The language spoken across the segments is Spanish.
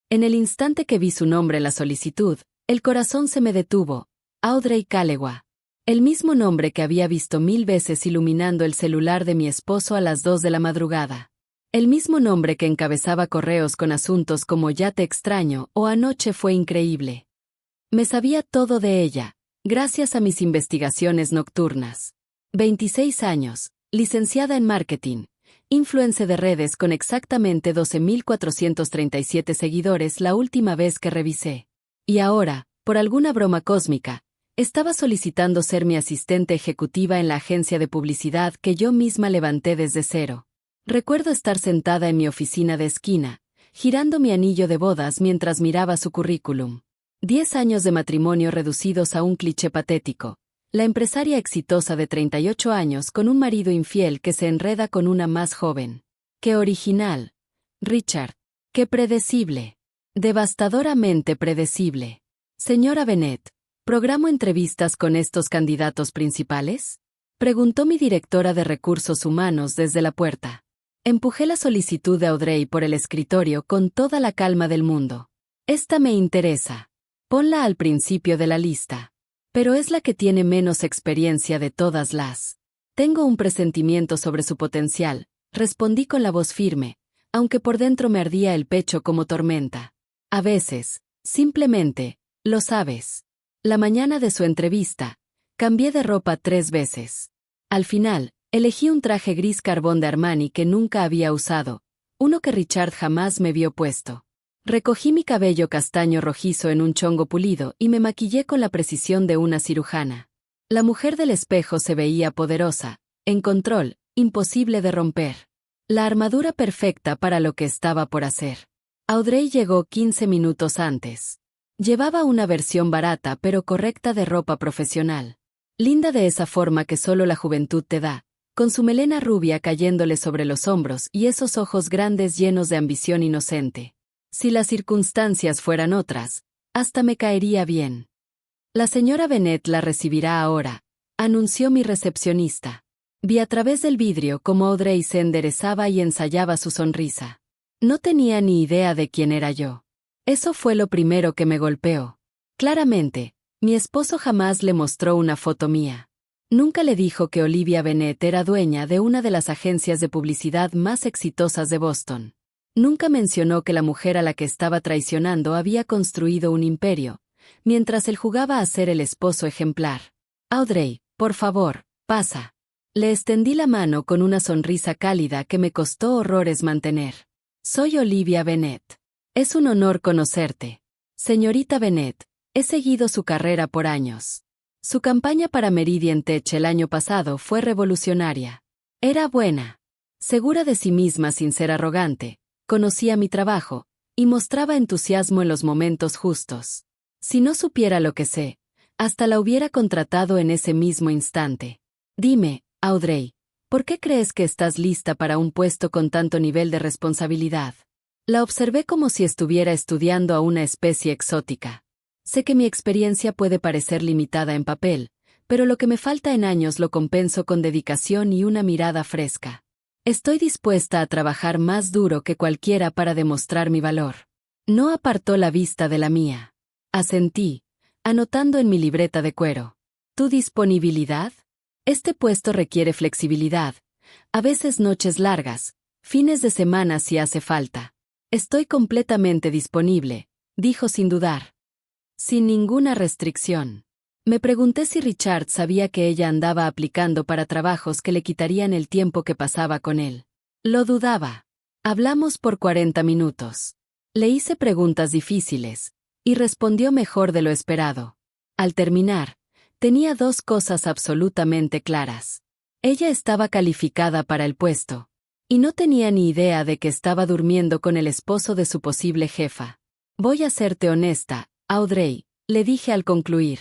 En el instante que vi su nombre en la solicitud, el corazón se me detuvo. Audrey Callewa. El mismo nombre que había visto 1000 veces iluminando el celular de mi esposo a las 2 de la madrugada. El mismo nombre que encabezaba correos con asuntos como "Ya te extraño" o "Anoche fue increíble". Me sabía todo de ella, gracias a mis investigaciones nocturnas. 26 años, licenciada en marketing, influencer de redes con exactamente 12.437 seguidores la última vez que revisé. Y ahora, por alguna broma cósmica, estaba solicitando ser mi asistente ejecutiva en la agencia de publicidad que yo misma levanté desde cero. Recuerdo estar sentada en mi oficina de esquina, girando mi anillo de bodas mientras miraba su currículum. 10 años de matrimonio reducidos a un cliché patético. La empresaria exitosa de 38 años con un marido infiel que se enreda con una más joven. ¡Qué original! Richard. ¡Qué predecible! Devastadoramente predecible. Señora Bennett, ¿programo entrevistas con estos candidatos principales? Preguntó mi directora de recursos humanos desde la puerta. Empujé la solicitud de Audrey por el escritorio con toda la calma del mundo. Esta me interesa. Ponla al principio de la lista. Pero es la que tiene menos experiencia de todas las. Tengo un presentimiento sobre su potencial, respondí con la voz firme, aunque por dentro me ardía el pecho como tormenta. A veces, simplemente, lo sabes. La mañana de su entrevista, cambié de ropa 3 veces. Al final, elegí un traje gris carbón de Armani que nunca había usado, uno que Richard jamás me vio puesto. Recogí mi cabello castaño rojizo en un chongo pulido y me maquillé con la precisión de una cirujana. La mujer del espejo se veía poderosa, en control, imposible de romper. La armadura perfecta para lo que estaba por hacer. Audrey llegó 15 minutos antes. Llevaba una versión barata pero correcta de ropa profesional. Linda de esa forma que solo la juventud te da, con su melena rubia cayéndole sobre los hombros y esos ojos grandes llenos de ambición inocente. Si las circunstancias fueran otras, hasta me caería bien. La señora Bennett la recibirá ahora, anunció mi recepcionista. Vi a través del vidrio cómo Audrey se enderezaba y ensayaba su sonrisa. No tenía ni idea de quién era yo. Eso fue lo primero que me golpeó. Claramente, mi esposo jamás le mostró una foto mía. Nunca le dijo que Olivia Bennett era dueña de una de las agencias de publicidad más exitosas de Boston. Nunca mencionó que la mujer a la que estaba traicionando había construido un imperio, mientras él jugaba a ser el esposo ejemplar. Audrey, por favor, pasa. Le extendí la mano con una sonrisa cálida que me costó horrores mantener. Soy Olivia Bennett. Es un honor conocerte. Señorita Bennett, he seguido su carrera por años. Su campaña para Meridian Tech el año pasado fue revolucionaria. Era buena. Segura de sí misma sin ser arrogante, conocía mi trabajo, y mostraba entusiasmo en los momentos justos. Si no supiera lo que sé, hasta la hubiera contratado en ese mismo instante. Dime, Audrey, ¿por qué crees que estás lista para un puesto con tanto nivel de responsabilidad? La observé como si estuviera estudiando a una especie exótica. Sé que mi experiencia puede parecer limitada en papel, pero lo que me falta en años lo compenso con dedicación y una mirada fresca. Estoy dispuesta a trabajar más duro que cualquiera para demostrar mi valor. No apartó la vista de la mía. Asentí, anotando en mi libreta de cuero. ¿Tu disponibilidad? Este puesto requiere flexibilidad, a veces noches largas, fines de semana si hace falta. Estoy completamente disponible, dijo sin dudar. Sin ninguna restricción. Me pregunté si Richard sabía que ella andaba aplicando para trabajos que le quitarían el tiempo que pasaba con él. Lo dudaba. Hablamos por 40 minutos. Le hice preguntas difíciles, y respondió mejor de lo esperado. Al terminar, tenía 2 cosas absolutamente claras. Ella estaba calificada para el puesto, y no tenía ni idea de que estaba durmiendo con el esposo de su posible jefa. Voy a serte honesta, Audrey, le dije al concluir.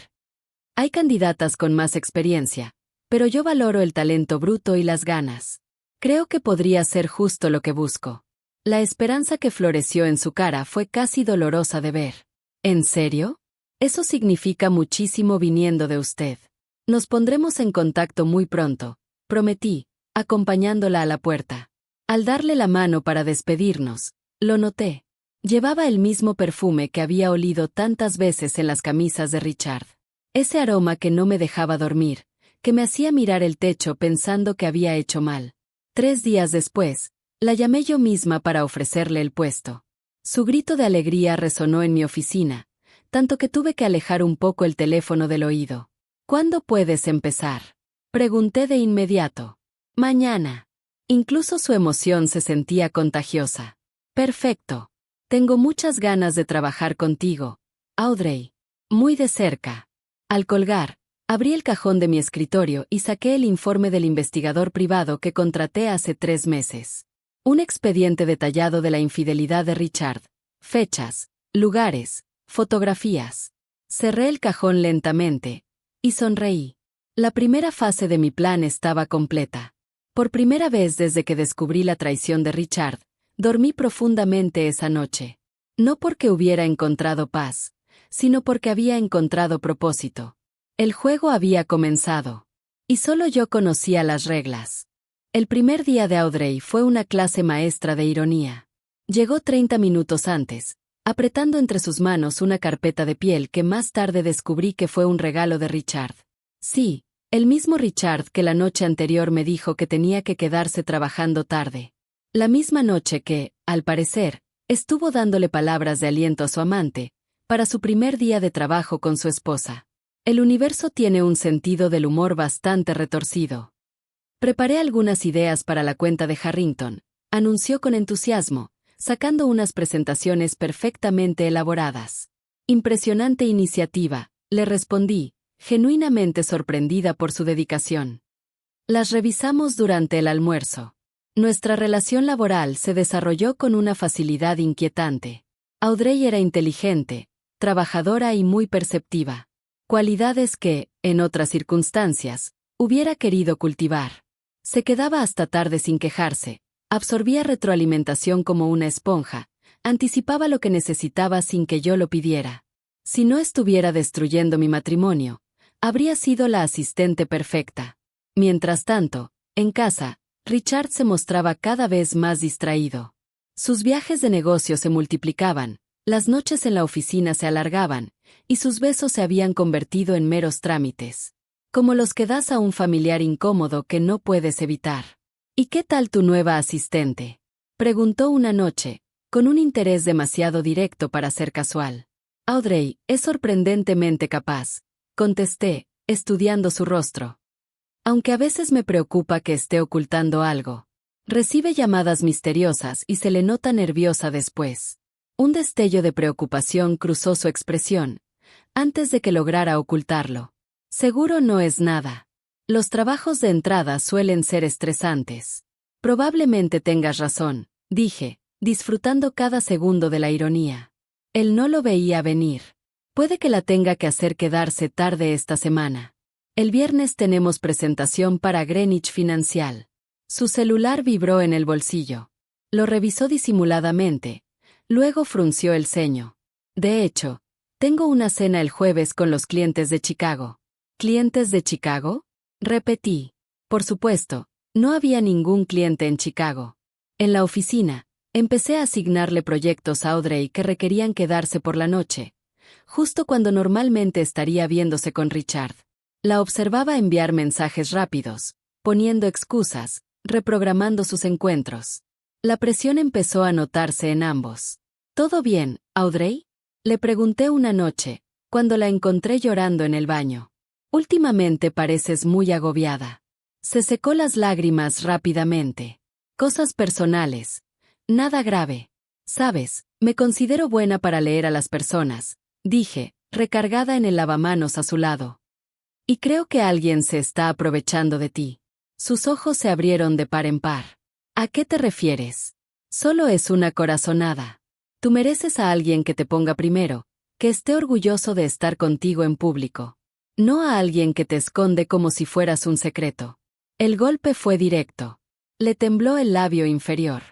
Hay candidatas con más experiencia, pero yo valoro el talento bruto y las ganas. Creo que podría ser justo lo que busco. La esperanza que floreció en su cara fue casi dolorosa de ver. ¿En serio? Eso significa muchísimo viniendo de usted. Nos pondremos en contacto muy pronto, prometí, acompañándola a la puerta. Al darle la mano para despedirnos, lo noté. Llevaba el mismo perfume que había olido tantas veces en las camisas de Richard. Ese aroma que no me dejaba dormir, que me hacía mirar el techo pensando que había hecho mal. 3 días después, la llamé yo misma para ofrecerle el puesto. Su grito de alegría resonó en mi oficina, tanto que tuve que alejar un poco el teléfono del oído. ¿Cuándo puedes empezar?, pregunté de inmediato. Mañana. Incluso su emoción se sentía contagiosa. Perfecto. Tengo muchas ganas de trabajar contigo, Audrey. Muy de cerca. Al colgar, abrí el cajón de mi escritorio y saqué el informe del investigador privado que contraté hace 3 meses. Un expediente detallado de la infidelidad de Richard. Fechas, lugares, fotografías. Cerré el cajón lentamente y sonreí. La primera fase de mi plan estaba completa. Por primera vez desde que descubrí la traición de Richard, dormí profundamente esa noche. No porque hubiera encontrado paz, sino porque había encontrado propósito. El juego había comenzado. Y solo yo conocía las reglas. El primer día de Audrey fue una clase maestra de ironía. Llegó 30 minutos antes, apretando entre sus manos una carpeta de piel que más tarde descubrí que fue un regalo de Richard. Sí, el mismo Richard que la noche anterior me dijo que tenía que quedarse trabajando tarde. La misma noche que, al parecer, estuvo dándole palabras de aliento a su amante, para su primer día de trabajo con su esposa. El universo tiene un sentido del humor bastante retorcido. Preparé algunas ideas para la cuenta de Harrington, anunció con entusiasmo, sacando unas presentaciones perfectamente elaboradas. Impresionante iniciativa, le respondí, genuinamente sorprendida por su dedicación. Las revisamos durante el almuerzo. Nuestra relación laboral se desarrolló con una facilidad inquietante. Audrey era inteligente, trabajadora y muy perceptiva. Cualidades que, en otras circunstancias, hubiera querido cultivar. Se quedaba hasta tarde sin quejarse, absorbía retroalimentación como una esponja, anticipaba lo que necesitaba sin que yo lo pidiera. Si no estuviera destruyendo mi matrimonio, habría sido la asistente perfecta. Mientras tanto, en casa, Richard se mostraba cada vez más distraído. Sus viajes de negocio se multiplicaban, las noches en la oficina se alargaban, y sus besos se habían convertido en meros trámites. Como los que das a un familiar incómodo que no puedes evitar. ¿Y qué tal tu nueva asistente?, preguntó una noche, con un interés demasiado directo para ser casual. Audrey es sorprendentemente capaz, contesté, estudiando su rostro. Aunque a veces me preocupa que esté ocultando algo. Recibe llamadas misteriosas y se le nota nerviosa después. Un destello de preocupación cruzó su expresión, antes de que lograra ocultarlo. Seguro no es nada. Los trabajos de entrada suelen ser estresantes. Probablemente tengas razón, dije, disfrutando cada segundo de la ironía. Él no lo veía venir. Puede que la tenga que hacer quedarse tarde esta semana. El viernes tenemos presentación para Greenwich Financial. Su celular vibró en el bolsillo. Lo revisó disimuladamente. Luego frunció el ceño. De hecho, tengo una cena el jueves con los clientes de Chicago. ¿Clientes de Chicago?, repetí. Por supuesto, no había ningún cliente en Chicago. En la oficina, empecé a asignarle proyectos a Audrey que requerían quedarse por la noche, justo cuando normalmente estaría viéndose con Richard. La observaba enviar mensajes rápidos, poniendo excusas, reprogramando sus encuentros. La presión empezó a notarse en ambos. ¿Todo bien, Audrey?, le pregunté una noche, cuando la encontré llorando en el baño. Últimamente pareces muy agobiada. Se secó las lágrimas rápidamente. Cosas personales. Nada grave. Sabes, me considero buena para leer a las personas, dije, recargada en el lavamanos a su lado. Y creo que alguien se está aprovechando de ti. Sus ojos se abrieron de par en par. ¿A qué te refieres? Solo es una corazonada. Tú mereces a alguien que te ponga primero, que esté orgulloso de estar contigo en público. No a alguien que te esconde como si fueras un secreto. El golpe fue directo. Le tembló el labio inferior.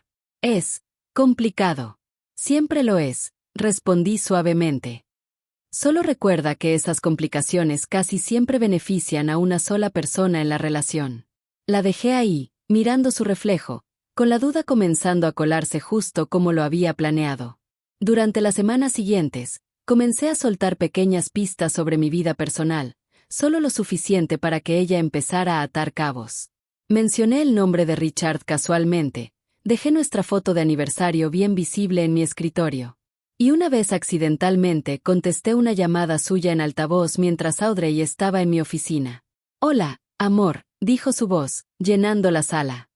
Es complicado. Siempre lo es, respondí suavemente. Solo recuerda que esas complicaciones casi siempre benefician a una sola persona en la relación. La dejé ahí, mirando su reflejo, con la duda comenzando a colarse justo como lo había planeado. Durante las semanas siguientes, comencé a soltar pequeñas pistas sobre mi vida personal, solo lo suficiente para que ella empezara a atar cabos. Mencioné el nombre de Richard casualmente, dejé nuestra foto de aniversario bien visible en mi escritorio. Y una vez accidentalmente contesté una llamada suya en altavoz mientras Audrey estaba en mi oficina. «Hola, amor», dijo su voz, llenando la sala.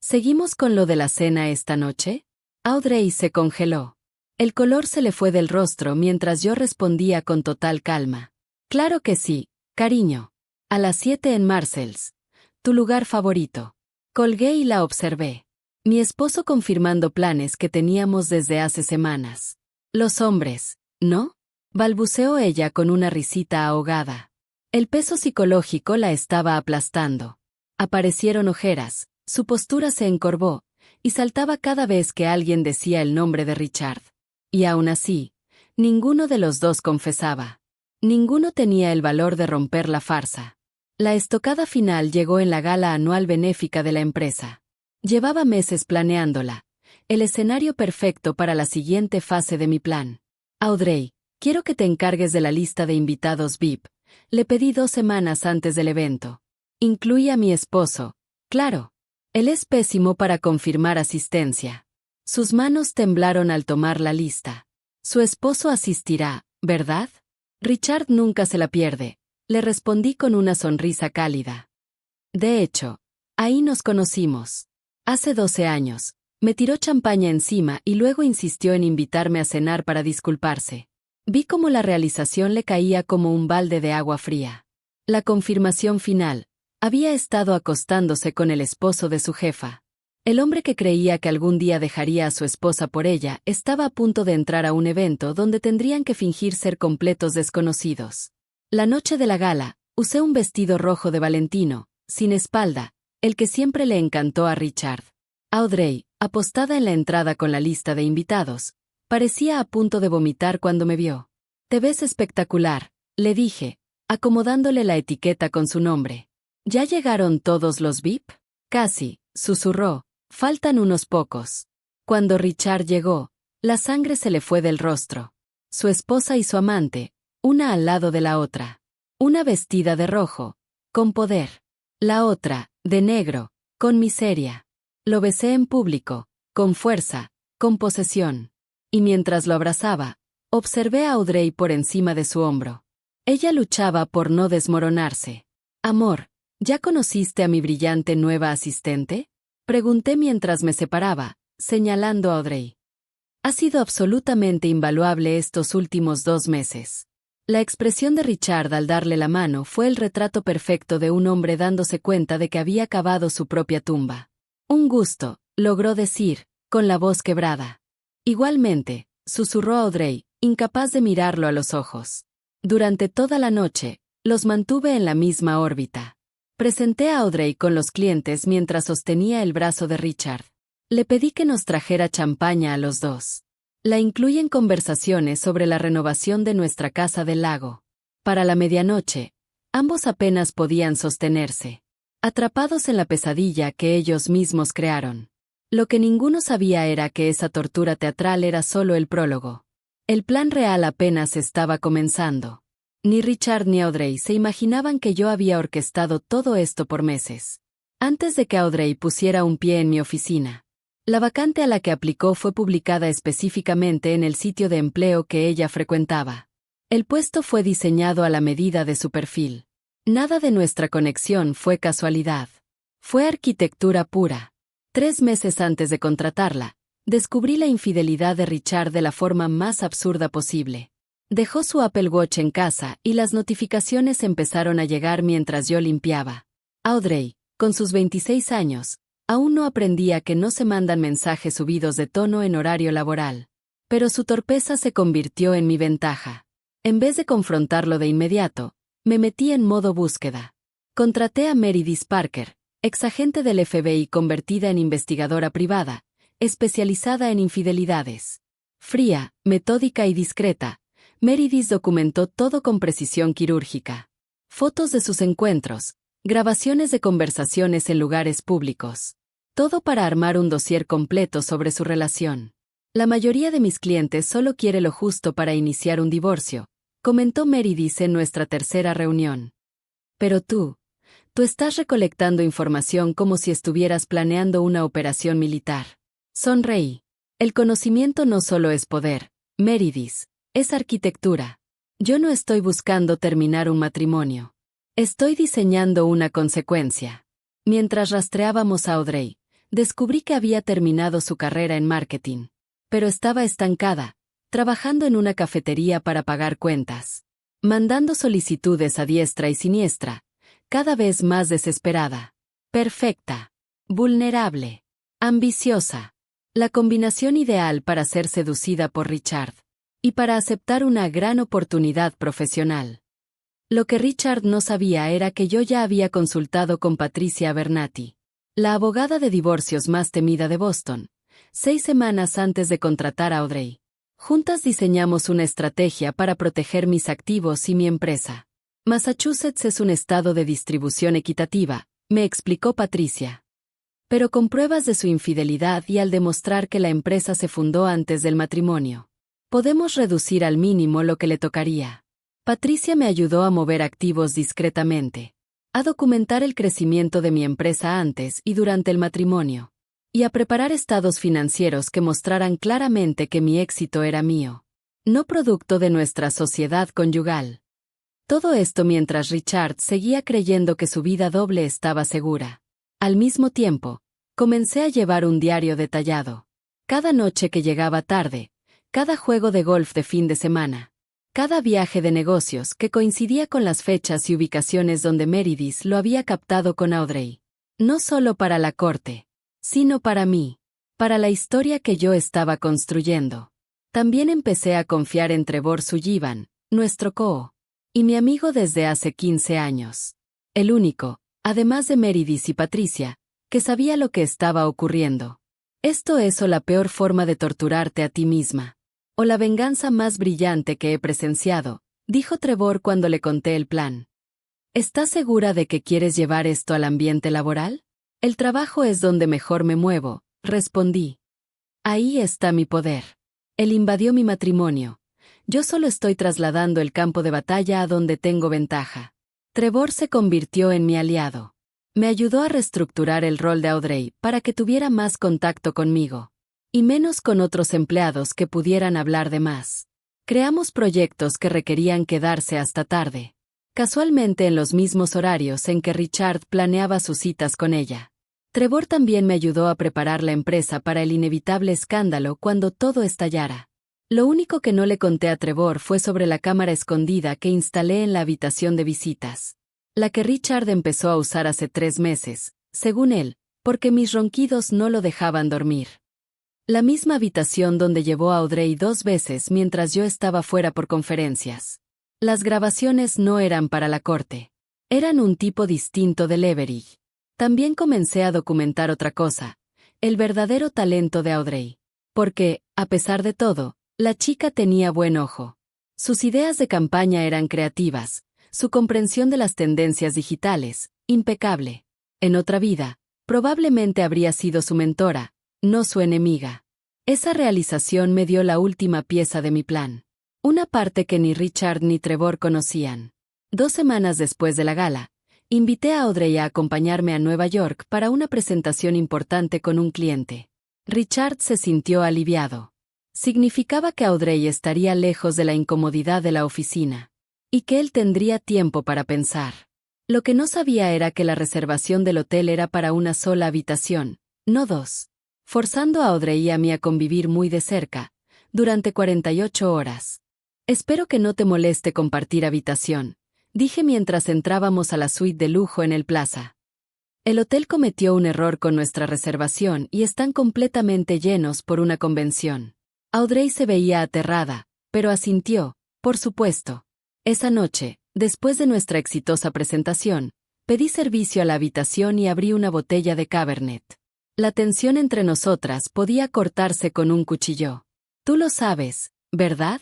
«¿Seguimos con lo de la cena esta noche?» Audrey se congeló. El color se le fue del rostro mientras yo respondía con total calma. «Claro que sí, cariño. A las 7 en Marshalls. Tu lugar favorito». Colgué y la observé. Mi esposo confirmando planes que teníamos desde hace semanas. «Los hombres, ¿no?», balbuceó ella con una risita ahogada. El peso psicológico la estaba aplastando. Aparecieron ojeras, su postura se encorvó, y saltaba cada vez que alguien decía el nombre de Richard. Y aún así, ninguno de los dos confesaba. Ninguno tenía el valor de romper la farsa. La estocada final llegó en la gala anual benéfica de la empresa. Llevaba meses planeándola, el escenario perfecto para la siguiente fase de mi plan. «Audrey, quiero que te encargues de la lista de invitados VIP», le pedí 2 semanas antes del evento. «Incluye a mi esposo, claro. Él es pésimo para confirmar asistencia». Sus manos temblaron al tomar la lista. «Su esposo asistirá, ¿verdad?» «Richard nunca se la pierde», le respondí con una sonrisa cálida. «De hecho, ahí nos conocimos. Hace 12 años. Me tiró champaña encima y luego insistió en invitarme a cenar para disculparse. Vi cómo la realización le caía como un balde de agua fría. La confirmación final. Había estado acostándose con el esposo de su jefa. El hombre que creía que algún día dejaría a su esposa por ella estaba a punto de entrar a un evento donde tendrían que fingir ser completos desconocidos. La noche de la gala, usé un vestido rojo de Valentino, sin espalda, el que siempre le encantó a Richard. Audrey, apostada en la entrada con la lista de invitados, parecía a punto de vomitar cuando me vio. «Te ves espectacular», le dije, acomodándole la etiqueta con su nombre. «¿Ya llegaron todos los VIP?» «Casi», susurró, «faltan unos pocos». Cuando Richard llegó, la sangre se le fue del rostro. Su esposa y su amante, una al lado de la otra. Una vestida de rojo, con poder. La otra, de negro, con miseria. Lo besé en público, con fuerza, con posesión. Y mientras lo abrazaba, observé a Audrey por encima de su hombro. Ella luchaba por no desmoronarse. «Amor, ¿ya conociste a mi brillante nueva asistente?», pregunté mientras me separaba, señalando a Audrey. «Ha sido absolutamente invaluable estos últimos 2 meses». La expresión de Richard al darle la mano fue el retrato perfecto de un hombre dándose cuenta de que había cavado su propia tumba. «Un gusto», logró decir, con la voz quebrada. «Igualmente», susurró Audrey, incapaz de mirarlo a los ojos. Durante toda la noche, los mantuve en la misma órbita. Presenté a Audrey con los clientes mientras sostenía el brazo de Richard. Le pedí que nos trajera champaña a los dos. La incluí en conversaciones sobre la renovación de nuestra casa del lago. Para la medianoche, ambos apenas podían sostenerse, atrapados en la pesadilla que ellos mismos crearon. Lo que ninguno sabía era que esa tortura teatral era solo el prólogo. El plan real apenas estaba comenzando. Ni Richard ni Audrey se imaginaban que yo había orquestado todo esto por meses. Antes de que Audrey pusiera un pie en mi oficina. La vacante a la que aplicó fue publicada específicamente en el sitio de empleo que ella frecuentaba. El puesto fue diseñado a la medida de su perfil. Nada de nuestra conexión fue casualidad. Fue arquitectura pura. 3 meses antes de contratarla, descubrí la infidelidad de Richard de la forma más absurda posible. Dejó su Apple Watch en casa y las notificaciones empezaron a llegar mientras yo limpiaba. Audrey, con sus 26 años, aún no aprendía que no se mandan mensajes subidos de tono en horario laboral. Pero su torpeza se convirtió en mi ventaja. En vez de confrontarlo de inmediato, me metí en modo búsqueda. Contraté a Meredith Parker, exagente del FBI convertida en investigadora privada, especializada en infidelidades. Fría, metódica y discreta, Meredith documentó todo con precisión quirúrgica. Fotos de sus encuentros, grabaciones de conversaciones en lugares públicos. Todo para armar un dossier completo sobre su relación. La mayoría de mis clientes solo quiere lo justo para iniciar un divorcio, comentó Meredith en nuestra tercera reunión. Pero tú estás recolectando información como si estuvieras planeando una operación militar. Sonreí. El conocimiento no solo es poder, Meredith, es arquitectura. Yo no estoy buscando terminar un matrimonio. Estoy diseñando una consecuencia. Mientras rastreábamos a Audrey, descubrí que había terminado su carrera en marketing. Pero estaba estancada, trabajando en una cafetería para pagar cuentas, mandando solicitudes a diestra y siniestra, cada vez más desesperada. Perfecta. Vulnerable. Ambiciosa. La combinación ideal para ser seducida por Richard. Y para aceptar una gran oportunidad profesional. Lo que Richard no sabía era que yo ya había consultado con Patricia Abernathy, la abogada de divorcios más temida de Boston, 6 semanas antes de contratar a Audrey. Juntas diseñamos una estrategia para proteger mis activos y mi empresa. Massachusetts es un estado de distribución equitativa, me explicó Patricia. Pero con pruebas de su infidelidad y al demostrar que la empresa se fundó antes del matrimonio, podemos reducir al mínimo lo que le tocaría. Patricia me ayudó a mover activos discretamente, a documentar el crecimiento de mi empresa antes y durante el matrimonio, y a preparar estados financieros que mostraran claramente que mi éxito era mío, no producto de nuestra sociedad conyugal. Todo esto mientras Richard seguía creyendo que su vida doble estaba segura. Al mismo tiempo, comencé a llevar un diario detallado. Cada noche que llegaba tarde, cada juego de golf de fin de semana, cada viaje de negocios que coincidía con las fechas y ubicaciones donde Meredith lo había captado con Audrey. No solo para la corte, sino para mí, para la historia que yo estaba construyendo. También empecé a confiar en Trevor Sullivan, nuestro y mi amigo desde hace 15 años. El único, además de Meredith y Patricia, que sabía lo que estaba ocurriendo. Esto es o la peor forma de torturarte a ti misma, o la venganza más brillante que he presenciado, dijo Trevor cuando le conté el plan. ¿Estás segura de que quieres llevar esto al ambiente laboral? El trabajo es donde mejor me muevo, respondí. Ahí está mi poder. Él invadió mi matrimonio. Yo solo estoy trasladando el campo de batalla a donde tengo ventaja. Trevor se convirtió en mi aliado. Me ayudó a reestructurar el rol de Audrey para que tuviera más contacto conmigo, y menos con otros empleados que pudieran hablar de más. Creamos proyectos que requerían quedarse hasta tarde, casualmente en los mismos horarios en que Richard planeaba sus citas con ella. Trevor también me ayudó a preparar la empresa para el inevitable escándalo cuando todo estallara. Lo único que no le conté a Trevor fue sobre la cámara escondida que instalé en la habitación de visitas, la que Richard empezó a usar hace 3 meses, según él, porque mis ronquidos no lo dejaban dormir. La misma habitación donde llevó a Audrey 2 veces mientras yo estaba fuera por conferencias. Las grabaciones no eran para la corte. Eran un tipo distinto de Leverage. También comencé a documentar otra cosa, el verdadero talento de Audrey. Porque, a pesar de todo, la chica tenía buen ojo. Sus ideas de campaña eran creativas, su comprensión de las tendencias digitales, impecable. En otra vida, probablemente habría sido su mentora, no su enemiga. Esa realización me dio la última pieza de mi plan. Una parte que ni Richard ni Trevor conocían. 2 semanas después de la gala, invité a Audrey a acompañarme a Nueva York para una presentación importante con un cliente. Richard se sintió aliviado. Significaba que Audrey estaría lejos de la incomodidad de la oficina, y que él tendría tiempo para pensar. Lo que no sabía era que la reservación del hotel era para una sola habitación, no 2, forzando a Audrey y a mí a convivir muy de cerca, durante 48 horas. Espero que no te moleste compartir habitación, dije mientras entrábamos a la suite de lujo en el Plaza. El hotel cometió un error con nuestra reservación y están completamente llenos por una convención. Audrey se veía aterrada, pero asintió, por supuesto. Esa noche, después de nuestra exitosa presentación, pedí servicio a la habitación y abrí una botella de Cabernet. La tensión entre nosotras podía cortarse con un cuchillo. Tú lo sabes, ¿verdad?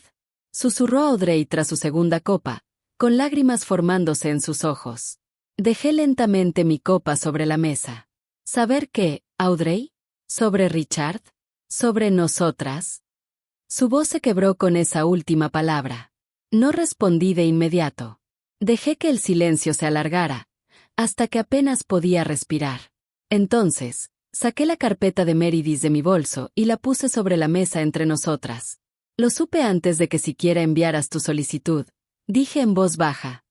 Susurró Audrey tras su segunda copa, con lágrimas formándose en sus ojos. Dejé lentamente mi copa sobre la mesa. ¿Saber qué, Audrey? ¿Sobre Richard? ¿Sobre nosotras? Su voz se quebró con esa última palabra. No respondí de inmediato. Dejé que el silencio se alargara, hasta que apenas podía respirar. Entonces, saqué la carpeta de Meredith de mi bolso y la puse sobre la mesa entre nosotras. Lo supe antes de que siquiera enviaras tu solicitud, dije en voz baja.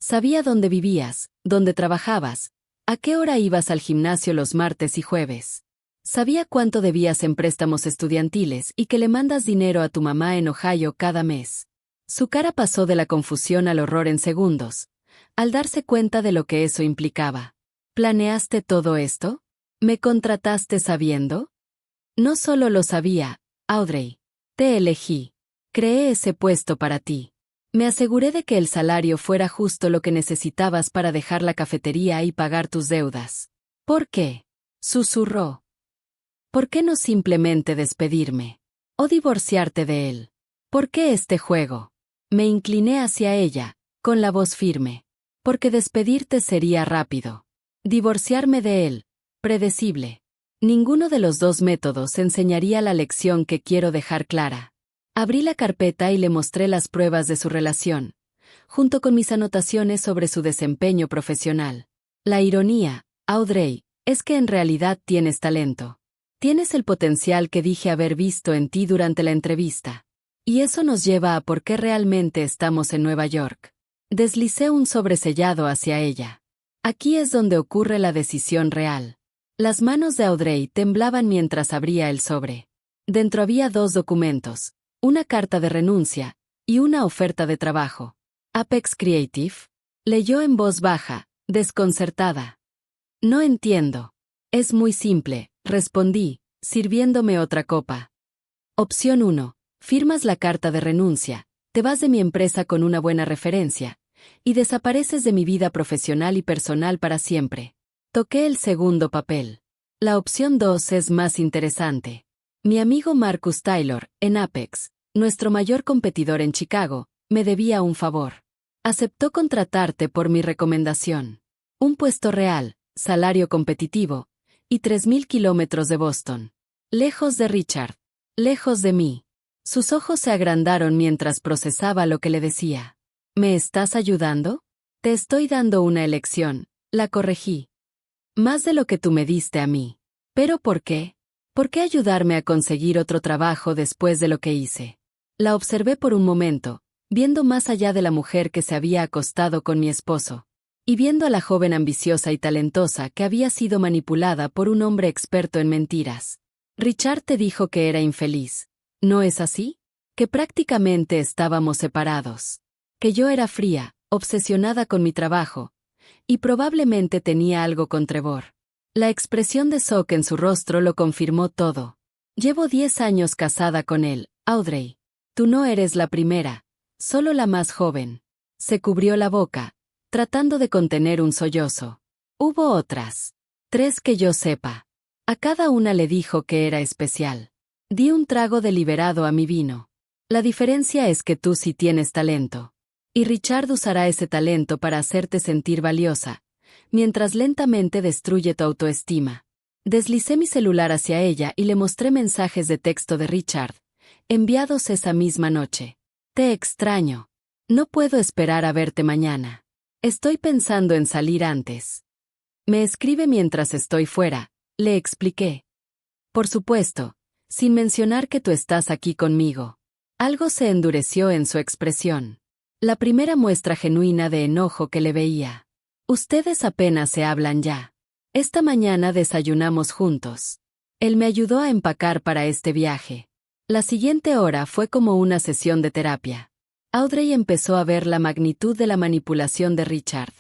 Sabía dónde vivías, dónde trabajabas, a qué hora ibas al gimnasio los martes y jueves. Sabía cuánto debías en préstamos estudiantiles y que le mandas dinero a tu mamá en Ohio cada mes. Su cara pasó de la confusión al horror en segundos, al darse cuenta de lo que eso implicaba. ¿Planeaste todo esto? ¿Me contrataste sabiendo? No solo lo sabía, Audrey. Te elegí. Creé ese puesto para ti. Me aseguré de que el salario fuera justo lo que necesitabas para dejar la cafetería y pagar tus deudas. ¿Por qué? Susurró. ¿Por qué no simplemente despedirme? ¿O divorciarte de él? ¿Por qué este juego? Me incliné hacia ella, con la voz firme. Porque despedirte sería rápido. Divorciarme de él, predecible. Ninguno de los dos métodos enseñaría la lección que quiero dejar clara. Abrí la carpeta y le mostré las pruebas de su relación, junto con mis anotaciones sobre su desempeño profesional. La ironía, Audrey, es que en realidad tienes talento. Tienes el potencial que dije haber visto en ti durante la entrevista. Y eso nos lleva a por qué realmente estamos en Nueva York. Deslicé un sobresellado hacia ella. Aquí es donde ocurre la decisión real. Las manos de Audrey temblaban mientras abría el sobre. Dentro había 2 documentos, una carta de renuncia y una oferta de trabajo. Apex Creative. Leyó en voz baja, desconcertada. No entiendo. Es muy simple, respondí, sirviéndome otra copa. Opción 1. Firmas la carta de renuncia, te vas de mi empresa con una buena referencia, y desapareces de mi vida profesional y personal para siempre. Toqué el segundo papel. La opción 2 es más interesante. Mi amigo Marcus Taylor, en Apex, nuestro mayor competidor en Chicago, me debía un favor. Aceptó contratarte por mi recomendación. Un puesto real, salario competitivo, y 3.000 kilómetros de Boston. Lejos de Richard. Lejos de mí. Sus ojos se agrandaron mientras procesaba lo que le decía. ¿Me estás ayudando? Te estoy dando una elección, la corregí. Más de lo que tú me diste a mí. ¿Pero por qué? ¿Por qué ayudarme a conseguir otro trabajo después de lo que hice? La observé por un momento, viendo más allá de la mujer que se había acostado con mi esposo, y viendo a la joven ambiciosa y talentosa que había sido manipulada por un hombre experto en mentiras. Richard te dijo que era infeliz, ¿no es así? Que prácticamente estábamos separados. Que yo era fría, obsesionada con mi trabajo, y probablemente tenía algo con Trevor. La expresión de shock en su rostro lo confirmó todo. Llevo 10 años casada con él, Audrey. Tú no eres la primera, solo la más joven. Se cubrió la boca, tratando de contener un sollozo. Hubo otras. 3 que yo sepa. A cada una le dijo que era especial. Di un trago deliberado a mi vino. La diferencia es que tú sí tienes talento. Y Richard usará ese talento para hacerte sentir valiosa, mientras lentamente destruye tu autoestima. Deslicé mi celular hacia ella y le mostré mensajes de texto de Richard, enviados esa misma noche. Te extraño. No puedo esperar a verte mañana. Estoy pensando en salir antes. Me escribe mientras estoy fuera, le expliqué. Por supuesto, sin mencionar que tú estás aquí conmigo. Algo se endureció en su expresión. La primera muestra genuina de enojo que le veía. Ustedes apenas se hablan ya. Esta mañana desayunamos juntos. Él me ayudó a empacar para este viaje. La siguiente hora fue como una sesión de terapia. Audrey empezó a ver la magnitud de la manipulación de Richard.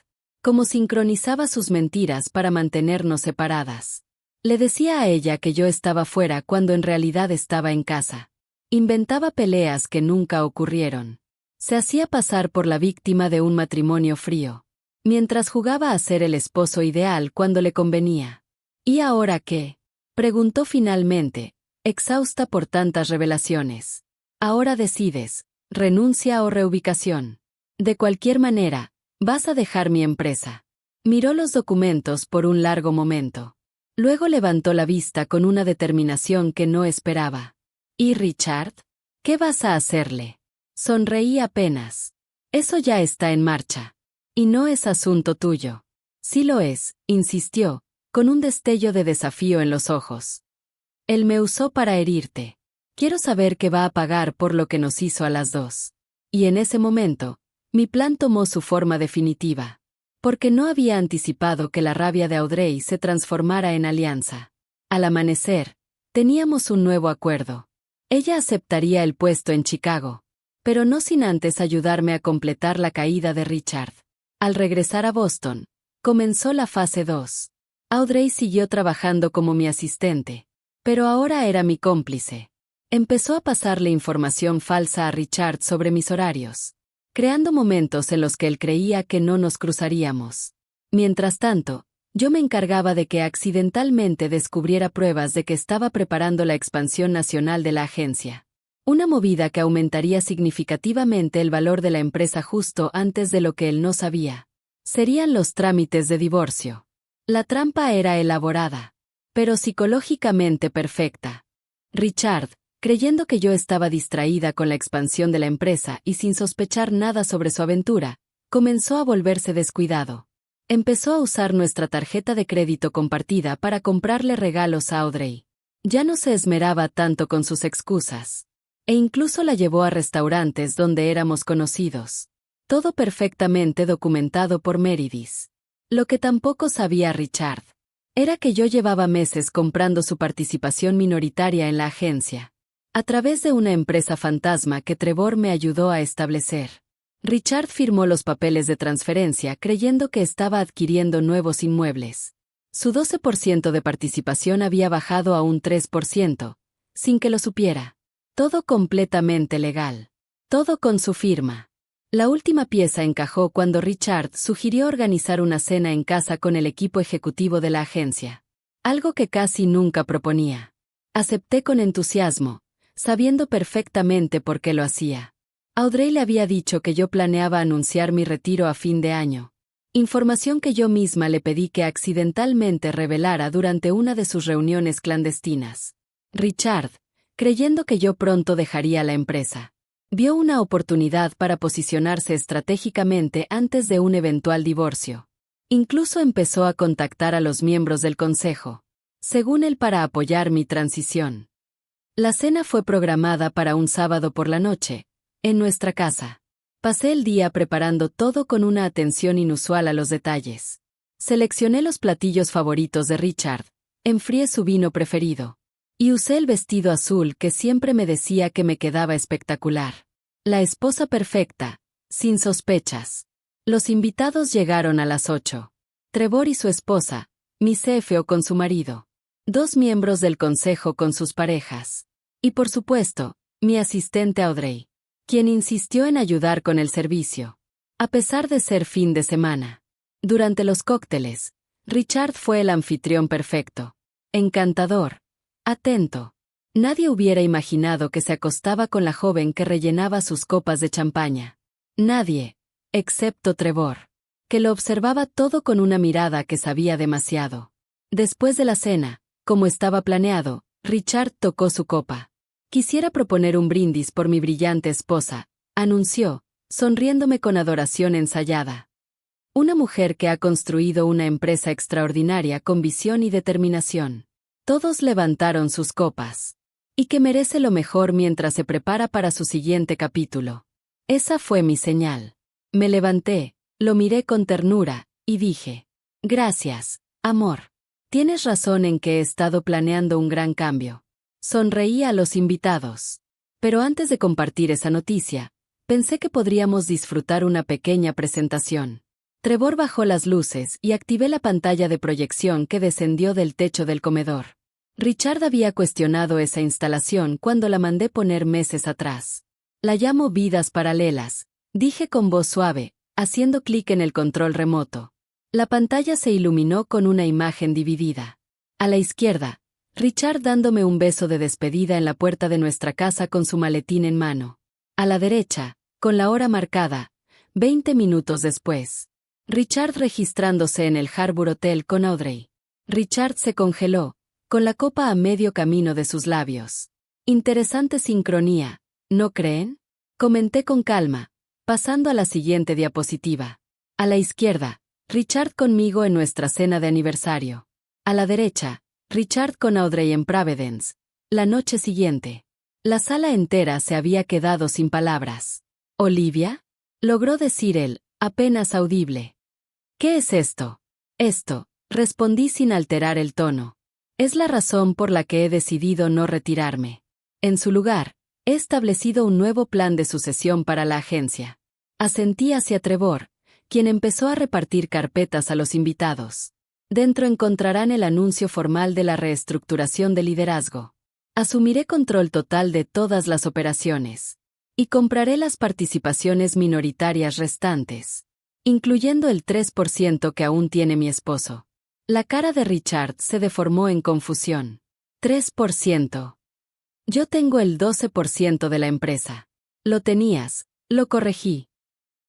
Cómo sincronizaba sus mentiras para mantenernos separadas. Le decía a ella que yo estaba fuera cuando en realidad estaba en casa. Inventaba peleas que nunca ocurrieron. Se hacía pasar por la víctima de un matrimonio frío, mientras jugaba a ser el esposo ideal cuando le convenía. ¿Y ahora qué? Preguntó finalmente, exhausta por tantas revelaciones. Ahora decides, renuncia o reubicación. De cualquier manera, vas a dejar mi empresa. Miró los documentos por un largo momento. Luego levantó la vista con una determinación que no esperaba. ¿Y Richard? ¿Qué vas a hacerle? Sonreí apenas. Eso ya está en marcha. Y no es asunto tuyo. Sí lo es, insistió, con un destello de desafío en los ojos. Él me usó para herirte. Quiero saber qué va a pagar por lo que nos hizo a las dos. Y en ese momento, mi plan tomó su forma definitiva. Porque no había anticipado que la rabia de Audrey se transformara en alianza. Al amanecer, teníamos un nuevo acuerdo. Ella aceptaría el puesto en Chicago, pero no sin antes ayudarme a completar la caída de Richard. Al regresar a Boston, comenzó la fase 2. Audrey siguió trabajando como mi asistente, pero ahora era mi cómplice. Empezó a pasarle información falsa a Richard sobre mis horarios, creando momentos en los que él creía que no nos cruzaríamos. Mientras tanto, yo me encargaba de que accidentalmente descubriera pruebas de que estaba preparando la expansión nacional de la agencia. Una movida que aumentaría significativamente el valor de la empresa justo antes de lo que él no sabía. Serían los trámites de divorcio. La trampa era elaborada, pero psicológicamente perfecta. Richard, creyendo que yo estaba distraída con la expansión de la empresa y sin sospechar nada sobre su aventura, comenzó a volverse descuidado. Empezó a usar nuestra tarjeta de crédito compartida para comprarle regalos a Audrey. Ya no se esmeraba tanto con sus excusas. E incluso la llevó a restaurantes donde éramos conocidos. Todo perfectamente documentado por Meredith. Lo que tampoco sabía Richard era que yo llevaba meses comprando su participación minoritaria en la agencia, a través de una empresa fantasma que Trevor me ayudó a establecer. Richard firmó los papeles de transferencia creyendo que estaba adquiriendo nuevos inmuebles. Su 12% de participación había bajado a un 3%, sin que lo supiera. Todo completamente legal. Todo con su firma. La última pieza encajó cuando Richard sugirió organizar una cena en casa con el equipo ejecutivo de la agencia. Algo que casi nunca proponía. Acepté con entusiasmo, sabiendo perfectamente por qué lo hacía. Audrey le había dicho que yo planeaba anunciar mi retiro a fin de año. Información que yo misma le pedí que accidentalmente revelara durante una de sus reuniones clandestinas. Richard, creyendo que yo pronto dejaría la empresa, vio una oportunidad para posicionarse estratégicamente antes de un eventual divorcio. Incluso empezó a contactar a los miembros del consejo, según él, para apoyar mi transición. La cena fue programada para un sábado por la noche, en nuestra casa. Pasé el día preparando todo con una atención inusual a los detalles. Seleccioné los platillos favoritos de Richard, enfrié su vino preferido, y usé el vestido azul que siempre me decía que me quedaba espectacular. La esposa perfecta, sin sospechas. Los invitados llegaron a las 8. Trevor y su esposa, mi CFO con su marido, 2 miembros del consejo con sus parejas. Y por supuesto, mi asistente Audrey, quien insistió en ayudar con el servicio, a pesar de ser fin de semana. Durante los cócteles, Richard fue el anfitrión perfecto. Encantador. Atento. Nadie hubiera imaginado que se acostaba con la joven que rellenaba sus copas de champaña. Nadie, excepto Trevor, que lo observaba todo con una mirada que sabía demasiado. Después de la cena, como estaba planeado, Richard tocó su copa. Quisiera proponer un brindis por mi brillante esposa, anunció, sonriéndome con adoración ensayada. Una mujer que ha construido una empresa extraordinaria con visión y determinación. Todos levantaron sus copas. Y que merece lo mejor mientras se prepara para su siguiente capítulo. Esa fue mi señal. Me levanté, lo miré con ternura, y dije: gracias, amor. Tienes razón en que he estado planeando un gran cambio. Sonreí a los invitados. Pero antes de compartir esa noticia, pensé que podríamos disfrutar una pequeña presentación. Trevor bajó las luces y activé la pantalla de proyección que descendió del techo del comedor. Richard había cuestionado esa instalación cuando la mandé poner meses atrás. La llamo vidas paralelas, dije con voz suave, haciendo clic en el control remoto. La pantalla se iluminó con una imagen dividida. A la izquierda, Richard dándome un beso de despedida en la puerta de nuestra casa con su maletín en mano. A la derecha, con la hora marcada, 20 minutos después, Richard registrándose en el Harbour Hotel con Audrey. Richard se congeló, con la copa a medio camino de sus labios. Interesante sincronía, ¿no creen? Comenté con calma, pasando a la siguiente diapositiva. A la izquierda, Richard conmigo en nuestra cena de aniversario. A la derecha, Richard con Audrey en Providence. La noche siguiente. La sala entera se había quedado sin palabras. ¿Olivia? Logró decir él, apenas audible. ¿Qué es esto? Esto, respondí sin alterar el tono. Es la razón por la que he decidido no retirarme. En su lugar, he establecido un nuevo plan de sucesión para la agencia. Asentí hacia Trevor, quien empezó a repartir carpetas a los invitados. Dentro encontrarán el anuncio formal de la reestructuración de liderazgo. Asumiré control total de todas las operaciones. Y compraré las participaciones minoritarias restantes, incluyendo el 3% que aún tiene mi esposo. La cara de Richard se deformó en confusión. 3%. Yo tengo el 12% de la empresa. Lo tenías, lo corregí.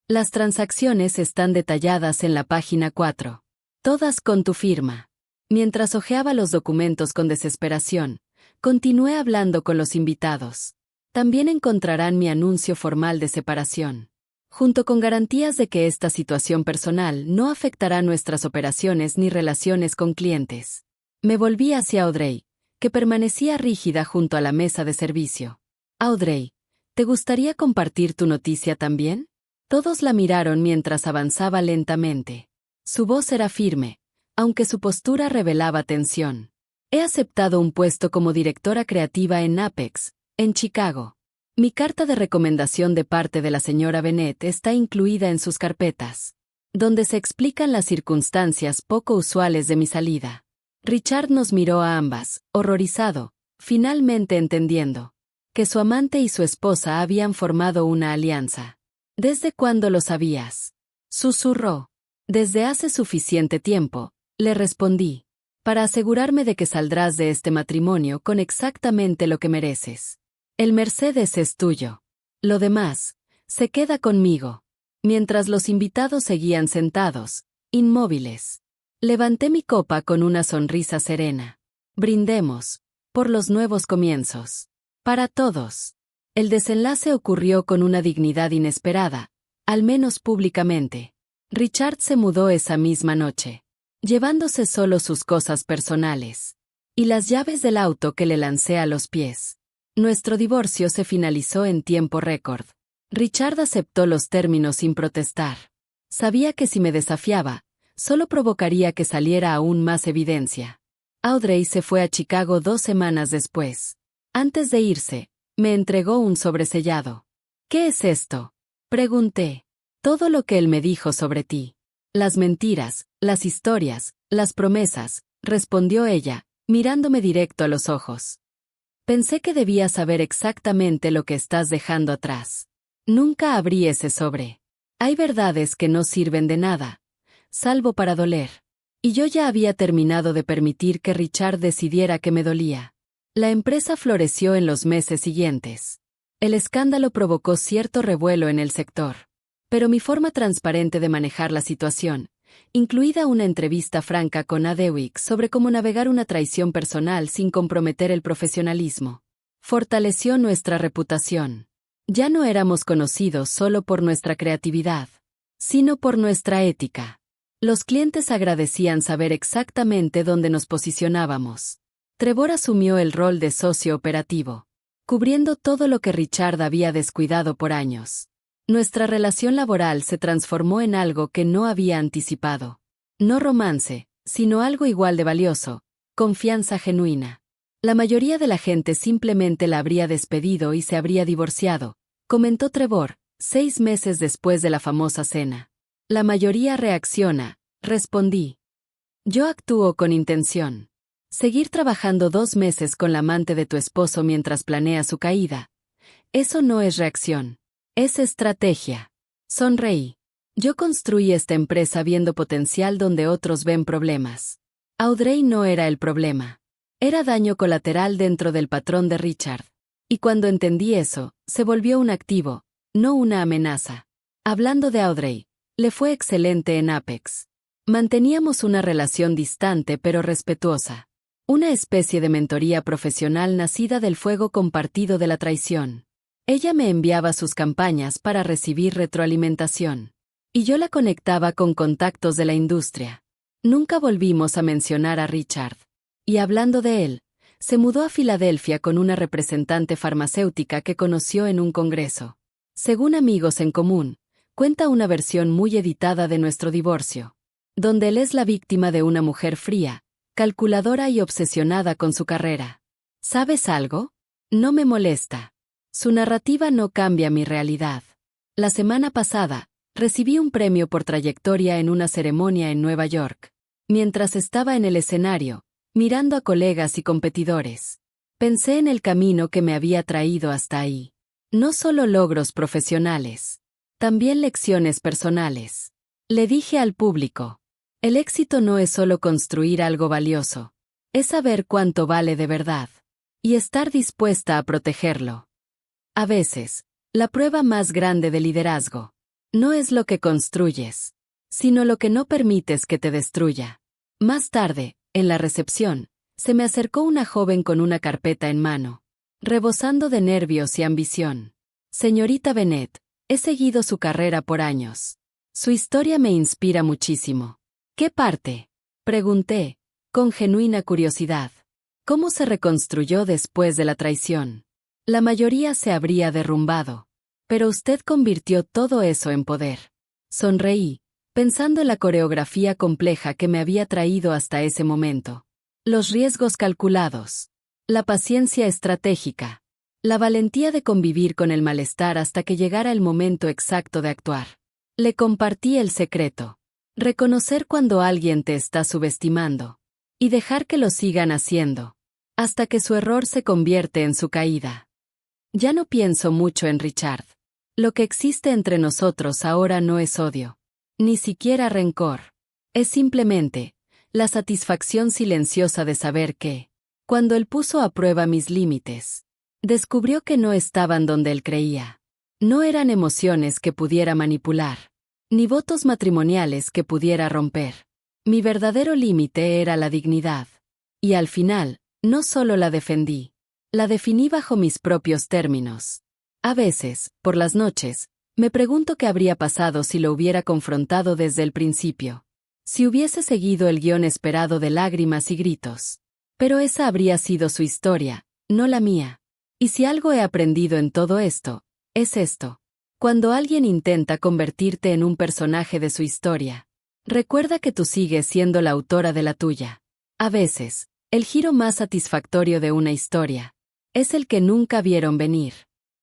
Las transacciones están detalladas en la página 4. Todas con tu firma. Mientras hojeaba los documentos con desesperación, continué hablando con los invitados. También encontrarán mi anuncio formal de separación, junto con garantías de que esta situación personal no afectará nuestras operaciones ni relaciones con clientes. Me volví hacia Audrey, que permanecía rígida junto a la mesa de servicio. Audrey, ¿te gustaría compartir tu noticia también? Todos la miraron mientras avanzaba lentamente. Su voz era firme, aunque su postura revelaba tensión. He aceptado un puesto como directora creativa en Apex, en Chicago. Mi carta de recomendación de parte de la señora Bennett está incluida en sus carpetas, donde se explican las circunstancias poco usuales de mi salida. Richard nos miró a ambas, horrorizado, finalmente entendiendo que su amante y su esposa habían formado una alianza. ¿Desde cuándo lo sabías? Susurró. Desde hace suficiente tiempo, le respondí, para asegurarme de que saldrás de este matrimonio con exactamente lo que mereces. El Mercedes es tuyo. Lo demás, se queda conmigo. Mientras los invitados seguían sentados, inmóviles. Levanté mi copa con una sonrisa serena. Brindemos, por los nuevos comienzos. Para todos. El desenlace ocurrió con una dignidad inesperada, al menos públicamente. Richard se mudó esa misma noche, llevándose solo sus cosas personales y las llaves del auto que le lancé a los pies. Nuestro divorcio se finalizó en tiempo récord. Richard aceptó los términos sin protestar. Sabía que si me desafiaba, solo provocaría que saliera aún más evidencia. Audrey se fue a Chicago 2 semanas después. Antes de irse, me entregó un sobresellado. ¿Qué es esto? Pregunté. Todo lo que él me dijo sobre ti. Las mentiras, las historias, las promesas, respondió ella, mirándome directo a los ojos. Pensé que debía saber exactamente lo que estás dejando atrás. Nunca abrí ese sobre. Hay verdades que no sirven de nada, salvo para doler. Y yo ya había terminado de permitir que Richard decidiera que me dolía. La empresa floreció en los meses siguientes. El escándalo provocó cierto revuelo en el sector. Pero mi forma transparente de manejar la situación, incluida una entrevista franca con Adewick sobre cómo navegar una traición personal sin comprometer el profesionalismo, fortaleció nuestra reputación. Ya no éramos conocidos solo por nuestra creatividad, sino por nuestra ética. Los clientes agradecían saber exactamente dónde nos posicionábamos. Trevor asumió el rol de socio operativo, cubriendo todo lo que Richard había descuidado por años. Nuestra relación laboral se transformó en algo que no había anticipado. No romance, sino algo igual de valioso, confianza genuina. La mayoría de la gente simplemente la habría despedido y se habría divorciado, comentó Trevor, 6 meses después de la famosa cena. La mayoría reacciona, respondí. Yo actúo con intención. Seguir trabajando 2 meses con la amante de tu esposo mientras planea su caída. Eso no es reacción. Es estrategia. Sonreí. Yo construí esta empresa viendo potencial donde otros ven problemas. Audrey no era el problema. Era daño colateral dentro del patrón de Richard. Y cuando entendí eso, se volvió un activo, no una amenaza. Hablando de Audrey, le fue excelente en Apex. Manteníamos una relación distante pero respetuosa. Una especie de mentoría profesional nacida del fuego compartido de la traición. Ella me enviaba sus campañas para recibir retroalimentación. Y yo la conectaba con contactos de la industria. Nunca volvimos a mencionar a Richard. Y hablando de él, se mudó a Filadelfia con una representante farmacéutica que conoció en un congreso. Según amigos en común, cuenta una versión muy editada de nuestro divorcio, donde él es la víctima de una mujer fría, calculadora y obsesionada con su carrera. ¿Sabes algo? No me molesta. Su narrativa no cambia mi realidad. La semana pasada, recibí un premio por trayectoria en una ceremonia en Nueva York. Mientras estaba en el escenario, mirando a colegas y competidores, pensé en el camino que me había traído hasta ahí. No solo logros profesionales, también lecciones personales. Le dije al público, el éxito no es solo construir algo valioso, es saber cuánto vale de verdad, y estar dispuesta a protegerlo. A veces, la prueba más grande de liderazgo no es lo que construyes, sino lo que no permites que te destruya. Más tarde, en la recepción, se me acercó una joven con una carpeta en mano, rebosando de nervios y ambición. Señorita Bennett, he seguido su carrera por años. Su historia me inspira muchísimo. ¿Qué parte? Pregunté, con genuina curiosidad. ¿Cómo se reconstruyó después de la traición? La mayoría se habría derrumbado, pero usted convirtió todo eso en poder. Sonreí, pensando en la coreografía compleja que me había traído hasta ese momento. Los riesgos calculados, la paciencia estratégica, la valentía de convivir con el malestar hasta que llegara el momento exacto de actuar. Le compartí el secreto. Reconocer cuando alguien te está subestimando y dejar que lo sigan haciendo, hasta que su error se convierte en su caída. Ya no pienso mucho en Richard. Lo que existe entre nosotros ahora no es odio, ni siquiera rencor. Es simplemente la satisfacción silenciosa de saber que, cuando él puso a prueba mis límites, descubrió que no estaban donde él creía. No eran emociones que pudiera manipular, ni votos matrimoniales que pudiera romper. Mi verdadero límite era la dignidad. Y al final, no solo la defendí, la definí bajo mis propios términos. A veces, por las noches, me pregunto qué habría pasado si lo hubiera confrontado desde el principio. Si hubiese seguido el guión esperado de lágrimas y gritos. Pero esa habría sido su historia, no la mía. Y si algo he aprendido en todo esto, es esto. Cuando alguien intenta convertirte en un personaje de su historia, recuerda que tú sigues siendo la autora de la tuya. A veces, el giro más satisfactorio de una historia es el que nunca vieron venir.